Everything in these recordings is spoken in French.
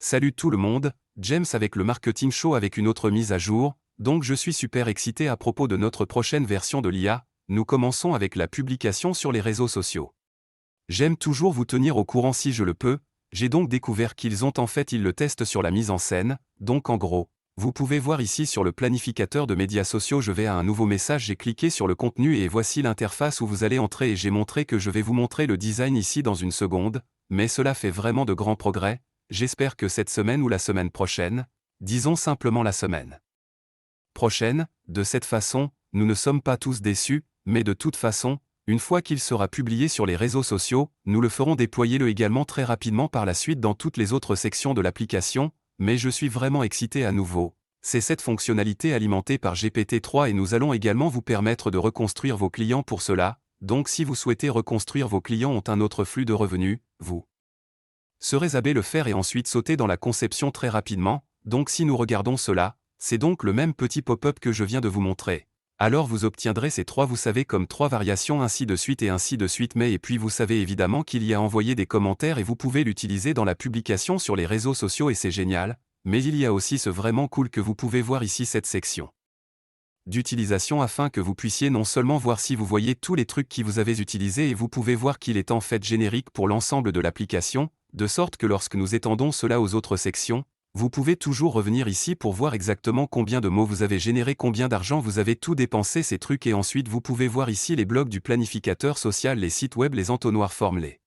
Salut tout le monde, James avec le Marketing Show avec une autre mise à jour, donc je suis super excité à propos de notre prochaine version de l'IA, nous commençons avec la publication sur les réseaux sociaux. J'aime toujours vous tenir au courant si je le peux, j'ai donc découvert ils le testent sur la mise en scène, donc en gros, vous pouvez voir ici sur le planificateur de médias sociaux je vais à un nouveau message, j'ai cliqué sur le contenu et voici l'interface où vous allez entrer et j'ai montré que je vais vous montrer le design ici dans une seconde, mais cela fait vraiment de grands progrès. J'espère que cette semaine ou la semaine prochaine, disons simplement la semaine prochaine, de cette façon, nous ne sommes pas tous déçus, mais de toute façon, une fois qu'il sera publié sur les réseaux sociaux, nous le ferons déployer également très rapidement par la suite dans toutes les autres sections de l'application, mais je suis vraiment excité à nouveau. C'est cette fonctionnalité alimentée par GPT-3 et nous allons également vous permettre de reconstruire vos clients pour cela, donc si vous souhaitez reconstruire vos clients ont un autre flux de revenus, vous serez abbé le faire et ensuite sauter dans la conception très rapidement, donc si nous regardons cela, c'est donc le même petit pop-up que je viens de vous montrer. Alors vous obtiendrez ces trois vous savez comme trois variations ainsi de suite mais et puis vous savez évidemment qu'il y a envoyé des commentaires et vous pouvez l'utiliser dans la publication sur les réseaux sociaux et c'est génial, mais il y a aussi ce vraiment cool que vous pouvez voir ici cette section d'utilisation afin que vous puissiez non seulement voir si vous voyez tous les trucs qui vous avez utilisés et vous pouvez voir qu'il est en fait générique pour l'ensemble de l'application, de sorte que lorsque nous étendons cela aux autres sections, vous pouvez toujours revenir ici pour voir exactement combien de mots vous avez généré, combien d'argent vous avez tout dépensé ces trucs et ensuite vous pouvez voir ici les blocs du planificateur social, les sites web, les entonnoirs formés.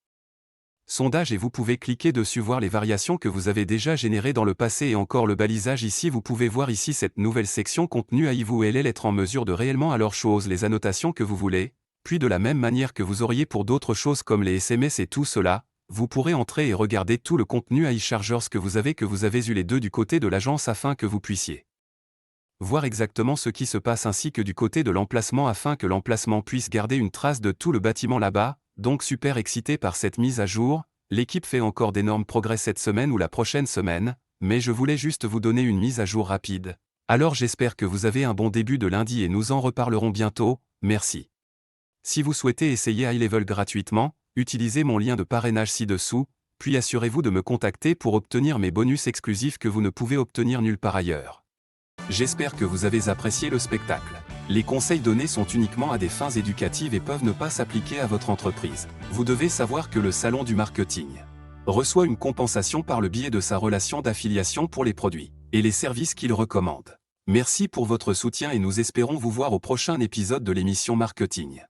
Sondage et vous pouvez cliquer dessus voir les variations que vous avez déjà générées dans le passé et encore le balisage ici vous pouvez voir ici cette nouvelle section contenu AI vous allez être en mesure de réellement alors chose les annotations que vous voulez, puis de la même manière que vous auriez pour d'autres choses comme les SMS et tout cela, vous pourrez entrer et regarder tout le contenu AI Chargers que vous avez eu les deux du côté de l'agence afin que vous puissiez voir exactement ce qui se passe ainsi que du côté de l'emplacement afin que l'emplacement puisse garder une trace de tout le bâtiment là-bas. Donc super excité par cette mise à jour, l'équipe fait encore d'énormes progrès cette semaine ou la prochaine semaine, mais je voulais juste vous donner une mise à jour rapide. Alors j'espère que vous avez un bon début de lundi et nous en reparlerons bientôt, merci. Si vous souhaitez essayer iLevel gratuitement, utilisez mon lien de parrainage ci-dessous, puis assurez-vous de me contacter pour obtenir mes bonus exclusifs que vous ne pouvez obtenir nulle part ailleurs. J'espère que vous avez apprécié le spectacle. Les conseils donnés sont uniquement à des fins éducatives et peuvent ne pas s'appliquer à votre entreprise. Vous devez savoir que le salon du marketing reçoit une compensation par le biais de sa relation d'affiliation pour les produits et les services qu'il recommande. Merci pour votre soutien et nous espérons vous voir au prochain épisode de l'émission Marketing.